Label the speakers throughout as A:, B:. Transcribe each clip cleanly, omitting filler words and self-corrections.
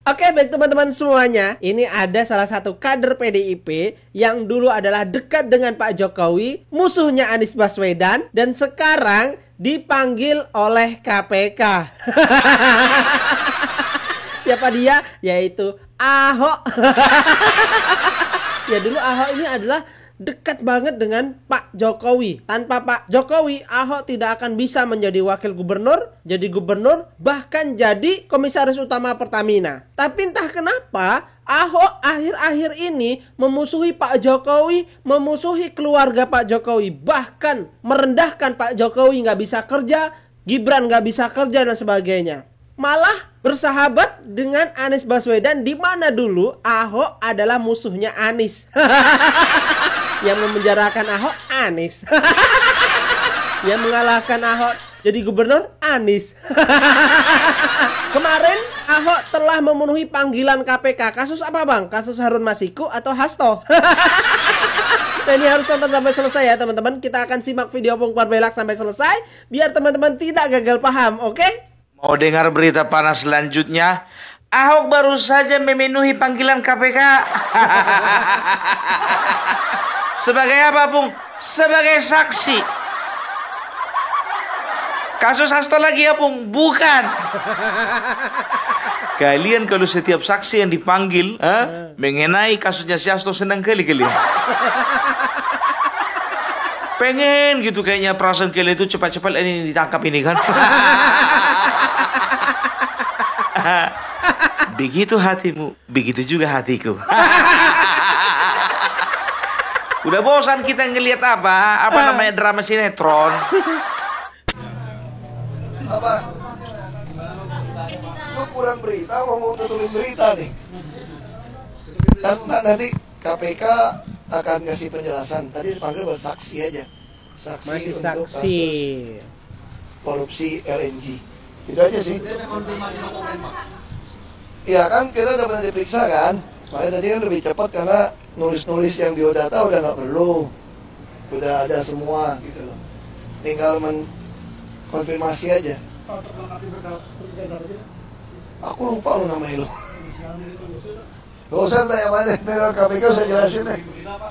A: Oke, baik teman-teman semuanya. Ini ada salah satu kader PDIP yang dulu adalah dekat dengan Pak Jokowi, musuhnya Anies Baswedan, dan sekarang dipanggil oleh KPK. Siapa dia? Yaitu Ahok. Ya, dulu Ahok ini adalah dekat banget dengan Pak Jokowi. Tanpa Pak Jokowi, Ahok tidak akan bisa menjadi wakil gubernur, jadi gubernur, bahkan jadi komisaris utama Pertamina. Tapi entah kenapa Ahok akhir-akhir ini memusuhi Pak Jokowi, memusuhi keluarga Pak Jokowi, bahkan merendahkan Pak Jokowi nggak bisa kerja, Gibran nggak bisa kerja dan sebagainya. Malah bersahabat dengan Anies Baswedan, di mana dulu Ahok adalah musuhnya Anies. Yang memenjarakan Ahok Anies. Yang mengalahkan Ahok jadi gubernur Anies. Kemarin Ahok telah memenuhi panggilan KPK. Kasus apa bang? Kasus Harun Masiku atau Hasto? Nah, ini harus tonton sampai selesai ya teman-teman. Kita akan simak video Opung Parbelak sampai selesai biar teman-teman tidak gagal paham, oke?
B: Mau dengar berita panas selanjutnya? Ahok baru saja memenuhi panggilan KPK. Sebagai apa, Bung? Sebagai saksi. Kasus Hasto lagi ya, Bung? Bukan. Kalian kalau setiap saksi yang dipanggil mengenai kasusnya si Hasto, senang kali kalian. Pengen gitu kayaknya perasaan kalian itu cepat-cepat ini ditangkap ini kan. Begitu hatimu, begitu juga hatiku. Udah bosan kita ngelihat apa namanya drama sinetron.
C: Apa? Lu kurang berita, mau tutupin berita nih. Dan nanti KPK akan kasih penjelasan. Tadi dipanggil buat saksi aja. Saksi
A: Masih
C: untuk
A: saksi.
C: kasus korupsi LNG. Itu aja sih. Iya kan, kita udah pernah diperiksa kan. Makanya tadi kan lebih cepat karena nulis-nulis yang biodata udah nggak perlu. Udah ada semua gitu loh. Tinggal konfirmasi aja. Aku lupa lu namanya lu. Gak usah tanya mana, memang KPK usah jelasin deh.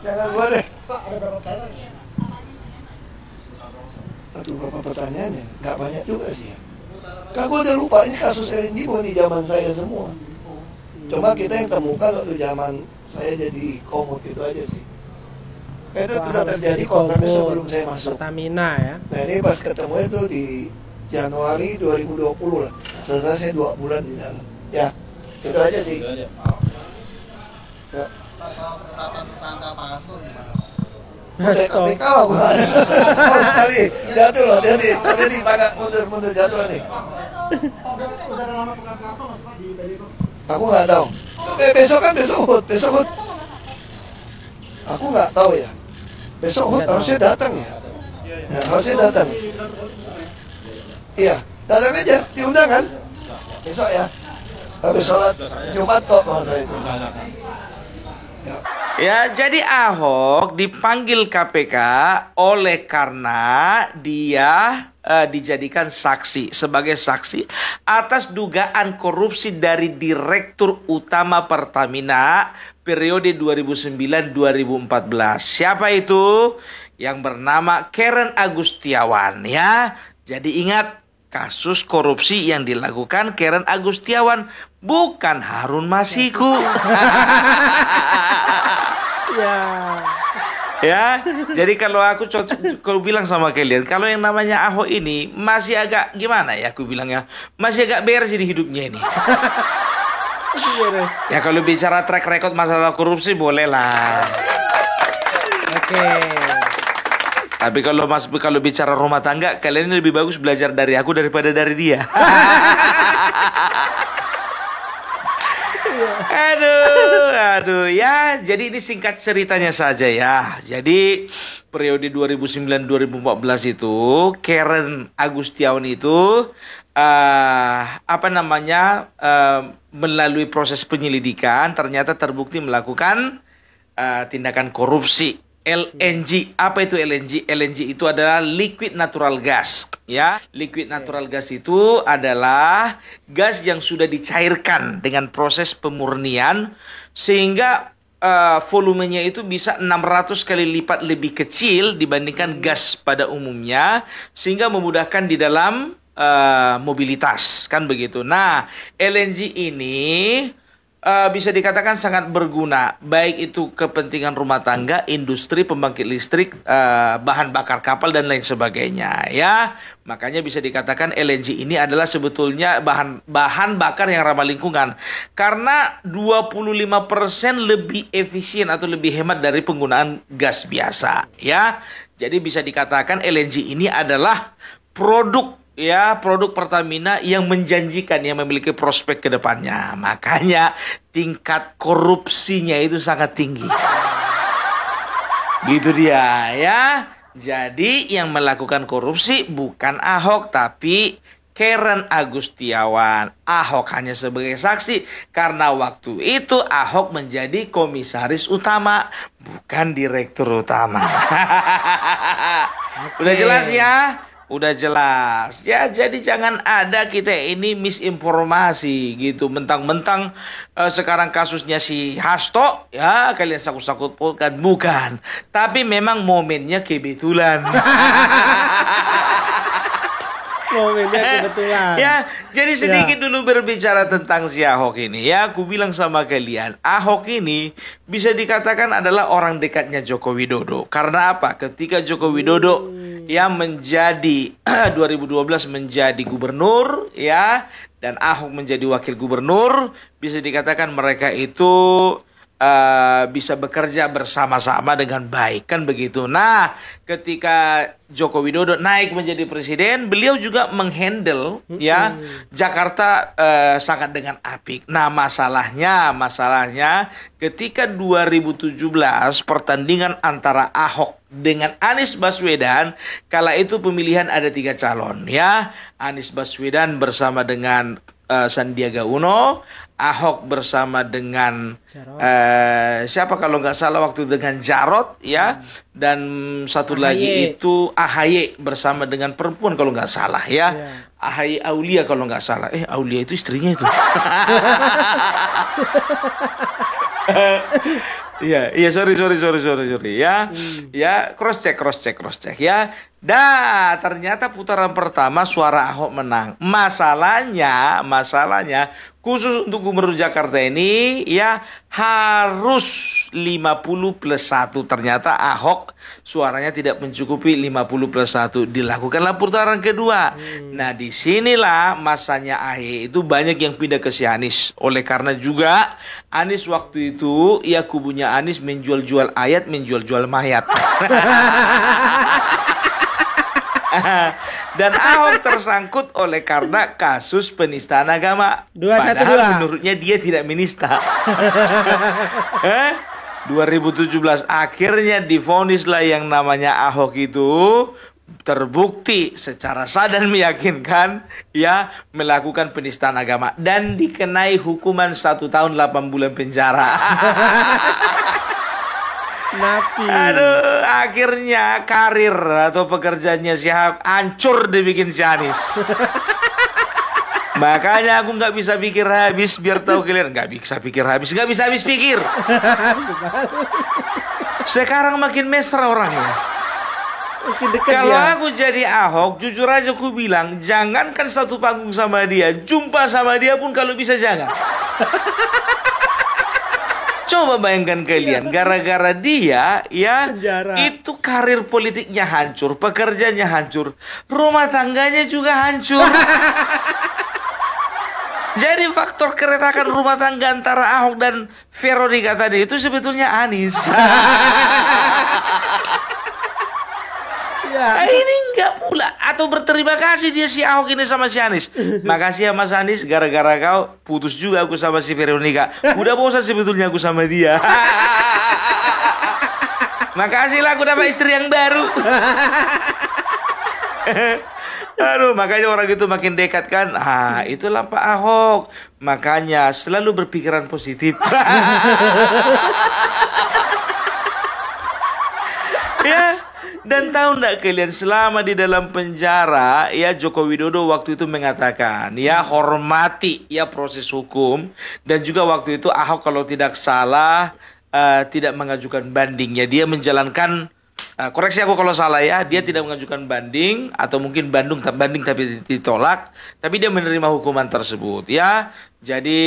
C: Jangan gua deh. Aduh, berapa pertanyaannya? Gak banyak juga sih ya. Kan gua udah lupa, ini kasus LNG bukan di zaman saya semua. Cuma kita yang temukan waktu zaman saya jadi komut itu aja sih. Itu sudah terjadi kok, tapi sebelum saya masuk
A: Pertamina ya.
C: Nah ini pas ketemu itu di Januari 2020 lah. Selesai 2 bulan di dalam. Ya, itu aja sih. Ya.
D: Penetapan tersangka Pak Hasto gimana?
C: Udah KPK lah bukan. Oh, kali jatuh loh, hati-hati tangga mundur jatuh nih. Aku nggak tahu. Besok Hut. Aku nggak tahu ya. Besok Hut harusnya datang ya. Ya harusnya datang. Iya, datang aja, diundang kan? Besok ya. Habis sholat Jumat kok kalau saya itu.
B: Ya, jadi Ahok dipanggil KPK oleh karena dia dijadikan saksi sebagai saksi atas dugaan korupsi dari Direktur Utama Pertamina periode 2009-2014. Siapa itu? Yang bernama Karen Agustiawan ya. Jadi ingat, kasus korupsi yang dilakukan Karen Agustiawan, bukan Harun Masiku. Ya, jadi kalau kalau bilang sama kalian, kalau yang namanya Ahok ini masih agak gimana ya, aku bilangnya masih agak beres di hidupnya ini. Ya kalau bicara track record masalah korupsi boleh lah.
A: Oke.
B: Tapi kalau bicara rumah tangga, kalian lebih bagus belajar dari aku daripada dari dia. Aduh ya, jadi ini singkat ceritanya saja ya. Jadi periode 2009-2014 itu Karen Agustiawan itu melalui proses penyelidikan ternyata terbukti melakukan tindakan korupsi LNG. Apa itu LNG? LNG itu adalah liquid natural gas. Ya, liquid natural gas itu adalah gas yang sudah dicairkan dengan proses pemurnian sehingga volumenya itu bisa 600 kali lipat lebih kecil dibandingkan gas pada umumnya, sehingga memudahkan di dalam mobilitas, kan begitu. Nah, LNG ini bisa dikatakan sangat berguna, baik itu kepentingan rumah tangga, industri, pembangkit listrik, bahan bakar kapal dan lain sebagainya. Ya, makanya bisa dikatakan LNG ini adalah sebetulnya bahan bakar yang ramah lingkungan karena 25% lebih efisien atau lebih hemat dari penggunaan gas biasa. Ya, jadi bisa dikatakan LNG ini adalah produk Pertamina yang menjanjikan, yang memiliki prospek ke depannya. Makanya tingkat korupsinya itu sangat tinggi. Gitu dia, ya. Jadi yang melakukan korupsi bukan Ahok tapi Karen Agustiawan. Ahok hanya sebagai saksi karena waktu itu Ahok menjadi komisaris utama, bukan direktur utama. Udah jelas ya? Udah jelas ya, jadi jangan ada kita ini misinformasi gitu, mentang-mentang sekarang kasusnya si Hasto ya kalian sakut-sakutkan, bukan, tapi memang momennya kebetulan.
A: Momennya kebetulan.
B: Ya, jadi sedikit dulu berbicara tentang si Ahok ini. Ya, aku bilang sama kalian, Ahok ini bisa dikatakan adalah orang dekatnya Joko Widodo. Karena apa? Ketika Joko Widodo yang menjadi 2012 menjadi gubernur, ya, dan Ahok menjadi wakil gubernur, bisa dikatakan mereka itu bisa bekerja bersama-sama dengan baik, kan begitu. Nah, ketika Joko Widodo naik menjadi presiden, beliau juga menghandle ya Jakarta sangat dengan apik. Nah, masalahnya ketika 2017 pertandingan antara Ahok dengan Anies Baswedan, kala itu pemilihan ada 3 calon ya. Anies Baswedan bersama dengan Sandiaga Uno, Ahok bersama dengan siapa kalau nggak salah waktu dengan Jarot ya, dan satu lagi itu AHY bersama dengan perempuan kalau nggak salah ya. AHY Aulia kalau nggak salah. Aulia itu istrinya itu. Iya, sorry ya. Ya, cross check ya. Dah, ternyata putaran pertama suara Ahok menang. Masalahnya khusus untuk Gubernur Jakarta ini ya harus 50+1. Ternyata Ahok suaranya tidak mencukupi 50+1. Dilakukanlah putaran kedua. Nah, disinilah masanya AHY itu banyak yang pindah ke si Anies. Oleh karena juga Anies waktu itu ya kubunya Anies menjual-jual ayat, menjual-jual mayat. Dan Ahok tersangkut oleh karena kasus penistaan agama. Padahal menurutnya dia tidak menista. 2017 akhirnya divonislah yang namanya Ahok itu terbukti secara sah dan meyakinkan ya melakukan penistaan agama dan dikenai hukuman 1 tahun 8 bulan penjara. Aduh, akhirnya karir atau pekerjaannya si Ahok hancur dibikin si Anies. Makanya aku nggak bisa pikir habis, biar tahu kalian nggak bisa pikir habis pikir. Sekarang makin mesra orangnya. Kalau aku jadi Ahok, jujur aja aku bilang, jangankan satu panggung sama dia, jumpa sama dia pun kalau bisa jangan. Coba bayangkan kalian, gara-gara dia ya itu karir politiknya hancur, pekerjaannya hancur, rumah tangganya juga hancur. Jadi faktor keretakan rumah tangga antara Ahok dan Veronica tadi itu sebetulnya Anies. Ini enggak pula, atau berterima kasih dia si Ahok ini sama si Anies. Makasih ya Mas Anies, gara-gara kau putus juga aku sama si Veronica. Udah bosan sebetulnya aku sama dia. Makasih lah aku dapat istri yang baru. Aduh, makanya orang itu makin dekat kan. Itulah Pak Ahok. Makanya selalu berpikiran positif. Ya, dan tahu nggak kalian selama di dalam penjara ya Joko Widodo waktu itu mengatakan ya hormati ya proses hukum, dan juga waktu itu Ahok kalau tidak salah tidak mengajukan banding ya, dia menjalankan koreksi aku kalau salah ya, dia tidak mengajukan banding atau mungkin banding tapi ditolak, tapi dia menerima hukuman tersebut ya. Jadi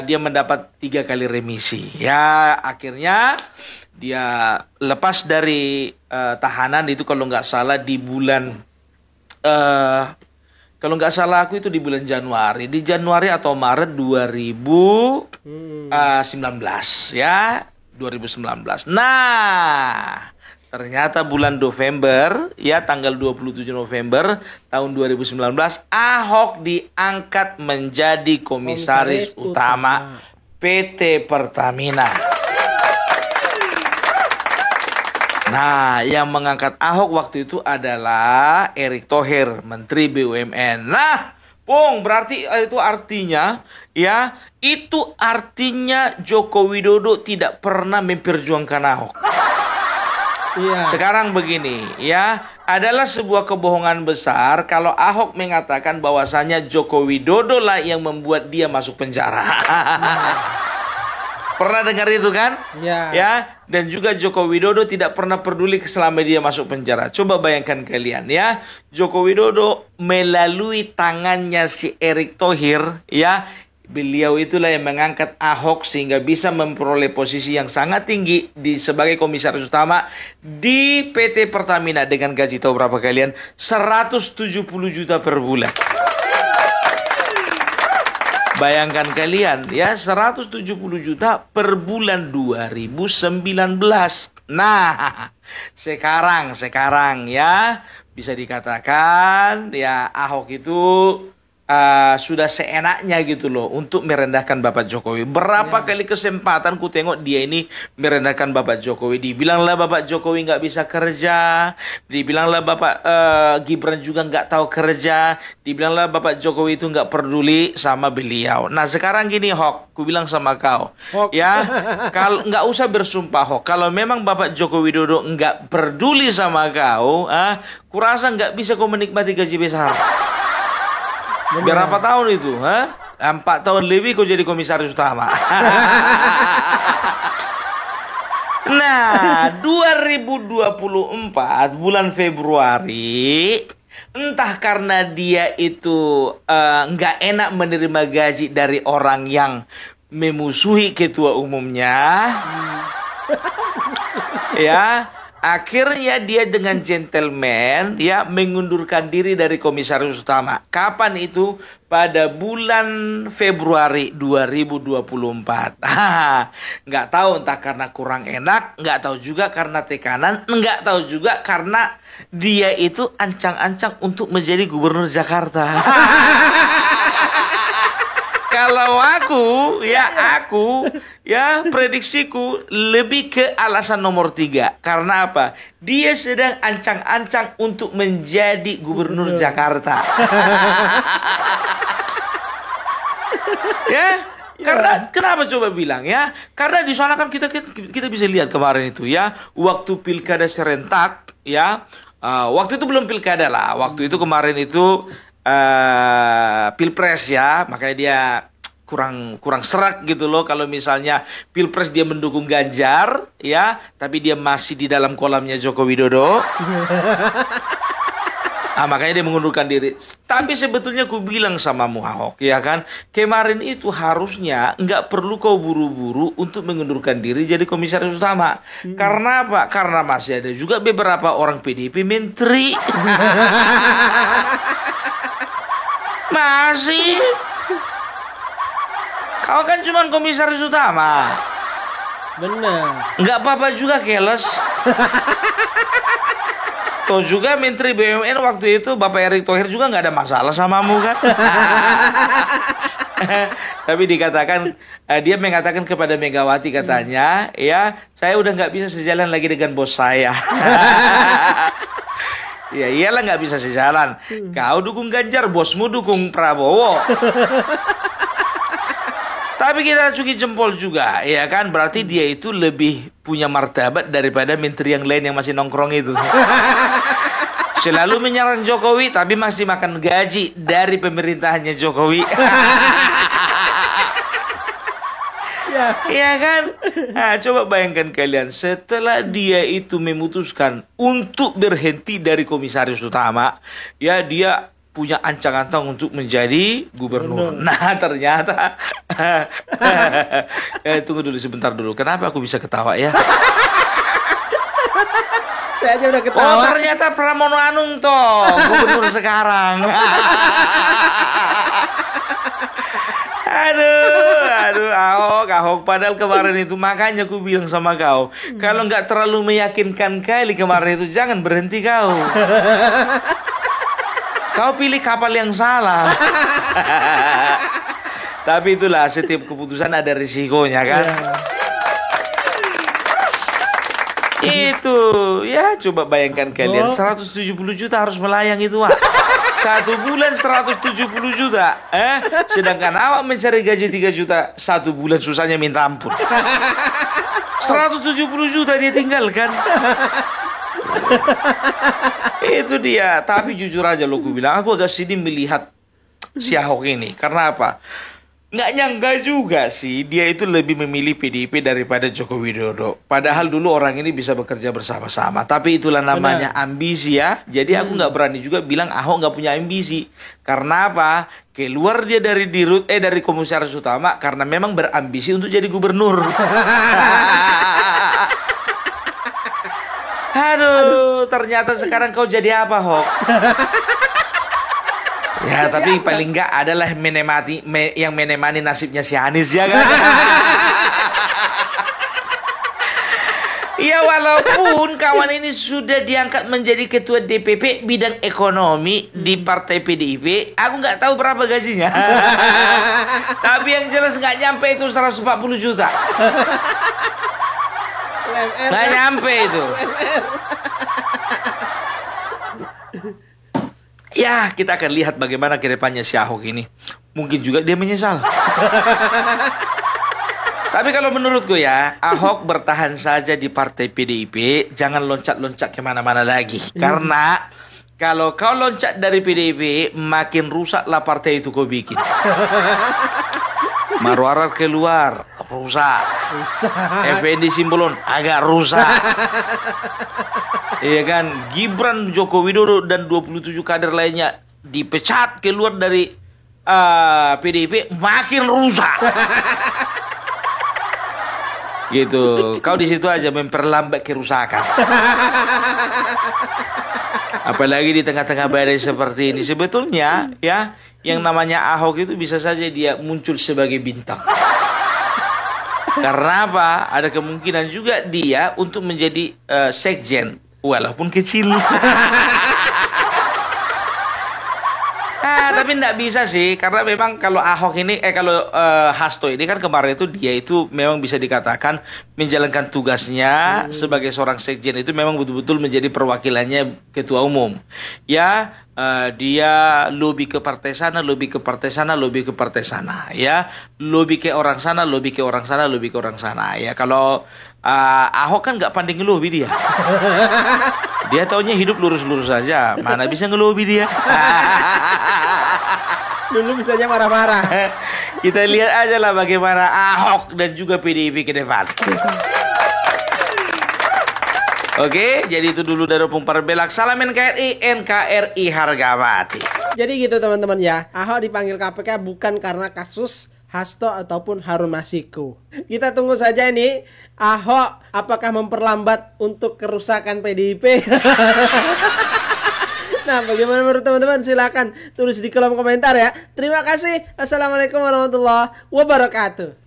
B: dia mendapat 3 kali remisi ya, akhirnya dia lepas dari tahanan itu kalau nggak salah di bulan kalau nggak salah aku itu di bulan Januari atau Maret 2019 ya, 2019. Nah, ternyata bulan November ya, tanggal 27 November tahun 2019 Ahok diangkat menjadi komisaris utama PT Pertamina. Nah, yang mengangkat Ahok waktu itu adalah Erick Thohir, Menteri BUMN. Nah, Pung, berarti itu artinya ya, itu artinya Joko Widodo tidak pernah memperjuangkan Ahok.
A: Iya.
B: Sekarang begini ya, adalah sebuah kebohongan besar kalau Ahok mengatakan bahwasanya Joko Widodo lah yang membuat dia masuk penjara. Pernah dengar itu kan?
A: Ya.
B: Ya, dan juga Joko Widodo tidak pernah peduli selama dia masuk penjara. Coba bayangkan kalian ya, Joko Widodo melalui tangannya si Erick Thohir ya, beliau itulah yang mengangkat Ahok sehingga bisa memperoleh posisi yang sangat tinggi sebagai komisaris utama di PT Pertamina dengan gaji, tahu berapa kalian? 170 juta per bulan. Bayangkan kalian ya, 170 juta per bulan 2019. Nah, sekarang ya bisa dikatakan ya Ahok itu sudah seenaknya gitu loh untuk merendahkan Bapak Jokowi. Berapa kali kesempatan ku tengok dia ini merendahkan Bapak Jokowi. Dibilanglah Bapak Jokowi nggak bisa kerja, dibilanglah Bapak Gibran juga nggak tahu kerja, dibilanglah Bapak Jokowi itu nggak peduli sama beliau. Nah sekarang gini Hok, ku bilang sama kau, ya kalau nggak usah bersumpah Hok. Kalau memang Bapak Joko Widodo nggak peduli sama kau, kurasa nggak bisa kau menikmati gaji besar. Berapa tahun itu? 4 tahun lebih kau jadi komisaris utama. Nah, 2024 bulan Februari, entah karena dia itu nggak enak menerima gaji dari orang yang memusuhi ketua umumnya, ya. Akhirnya dia dengan gentleman ya mengundurkan diri dari komisaris utama. Kapan itu? Pada bulan Februari 2024. Nggak tahu entah karena kurang enak, nggak tahu juga karena tekanan, nggak tahu juga karena dia itu ancang-ancang untuk menjadi gubernur Jakarta. Kalau aku prediksiku lebih ke alasan nomor 3. Karena apa? Dia sedang ancang-ancang untuk menjadi gubernur Jakarta. Ya, karena kenapa coba bilang ya? Karena di sana kan kita bisa lihat kemarin itu ya, waktu pilkada serentak ya. Waktu itu belum pilkada lah. Waktu itu kemarin itu pilpres ya, makanya dia kurang serak gitu loh kalau misalnya pilpres dia mendukung Ganjar ya, tapi dia masih di dalam kolamnya Joko Widodo. Makanya dia mengundurkan diri. Tapi sebetulnya ku bilang sama Ahok ya kan, kemarin itu harusnya nggak perlu kau buru-buru untuk mengundurkan diri jadi komisaris utama. Karena apa? Karena masih ada juga beberapa orang PDIP menteri. Masih. Kau kan cuma komisaris utama.
A: Benar.
B: Nggak apa-apa juga keles. Tuh juga Menteri BUMN waktu itu Bapak Erick Thohir juga nggak ada masalah samamu kan. Tapi dikatakan dia mengatakan kepada Megawati katanya, ya saya udah nggak bisa sejalan lagi dengan bos saya. Ya iyalah nggak bisa sejalan. Kau dukung Ganjar, bosmu dukung Prabowo. Tapi kita acungi jempol juga, ya kan? Berarti dia itu lebih punya martabat daripada menteri yang lain yang masih nongkrong itu. Selalu menyerang Jokowi, tapi masih makan gaji dari pemerintahannya Jokowi. Iya kan? Nah, coba bayangkan kalian, setelah dia itu memutuskan untuk berhenti dari komisaris utama, ya dia punya ancang-ancang untuk menjadi gubernur. Nah, ternyata tunggu dulu sebentar dulu. Kenapa aku bisa ketawa ya?
A: Saya aja udah ketawa.
B: Oh, ternyata Pramono Anung toh gubernur sekarang. Aduh, Ahok. Padahal kemarin itu, makanya aku bilang sama kau, kalau nggak terlalu meyakinkan kali kemarin itu, jangan berhenti kau. Kau pilih kapal yang salah. Tapi itulah, setiap keputusan ada risikonya kan. Itu, ya coba bayangkan kalian, 170 juta harus melayang itu, Wak. 1 bulan 170 juta. Sedangkan awak mencari gaji 3 juta 1 bulan, susahnya minta ampun. 170 juta dia tinggalkan. Itu dia. Tapi jujur aja lo, aku bilang, aku agak sedih melihat si Ahok ini. Karena apa? Nggak nyangka juga sih dia itu lebih memilih PDIP daripada Joko Widodo. Padahal dulu orang ini bisa bekerja bersama-sama. Tapi itulah namanya ambisi ya. Jadi aku nggak berani juga bilang Ahok nggak punya ambisi. Karena apa? Keluar dia dari dari komisaris utama karena memang berambisi untuk jadi gubernur. Aduh, ternyata sekarang kau jadi apa, Hok? Ya, tapi paling enggak adalah yang menemani nasibnya si Anies, ya kan? Ya, walaupun kawan ini sudah diangkat menjadi ketua DPP bidang ekonomi di partai PDIP, aku nggak tahu berapa gajinya. Tapi yang jelas nggak nyampe itu 140 juta. Nggak nyampe itu. Ya, kita akan lihat bagaimana ke depannya si Ahok ini. Mungkin juga dia menyesal. Tapi kalau menurutku ya, Ahok bertahan saja di partai PDIP. Jangan loncat-loncat kemana-mana lagi. Karena kalau kau loncat dari PDIP, makin rusaklah partai itu kau bikin. Marwarar keluar, rusak. Effendi Simbolon agak rusak. Iya kan, Gibran, Joko Widodo dan 27 kader lainnya dipecat keluar dari PDIP, makin rusak. Gitu. Kau di situ aja memperlambat kerusakan. Apalagi di tengah-tengah badai seperti ini. Sebetulnya ya, yang namanya Ahok itu bisa saja dia muncul sebagai bintang. Karena apa? Ada kemungkinan juga dia untuk menjadi sekjen, walaupun kecil. Tapi enggak bisa sih, karena memang kalau Ahok ini, kalau Hasto ini kan kemarin itu dia itu memang bisa dikatakan menjalankan tugasnya sebagai seorang sekjen itu memang betul-betul menjadi perwakilannya ketua umum. Ya, dia lobby ke partai sana, lobby ke partai sana, lobby ke partai sana. Ya, lobby ke orang sana, lobby ke orang sana, lobby ke orang sana. Ya, kalau Ahok kan nggak pandai ngelobi dia. Dia taunya hidup lurus-lurus saja. Mana bisa ngelobi dia?
A: Dulu bisanya marah-marah.
B: Kita lihat aja lah bagaimana Ahok dan juga PDIP ke depan. Oke, jadi itu dulu dari Opung Parbelak. Salam NKRI harga mati.
A: Jadi gitu teman-teman ya. Ahok dipanggil KPK bukan karena kasus Hasto ataupun Harun Masiku. Kita tunggu saja ini Ahok apakah memperlambat untuk kerusakan PDIP. Nah, bagaimana menurut teman-teman? Silakan tulis di kolom komentar ya. Terima kasih. Assalamualaikum warahmatullahi wabarakatuh.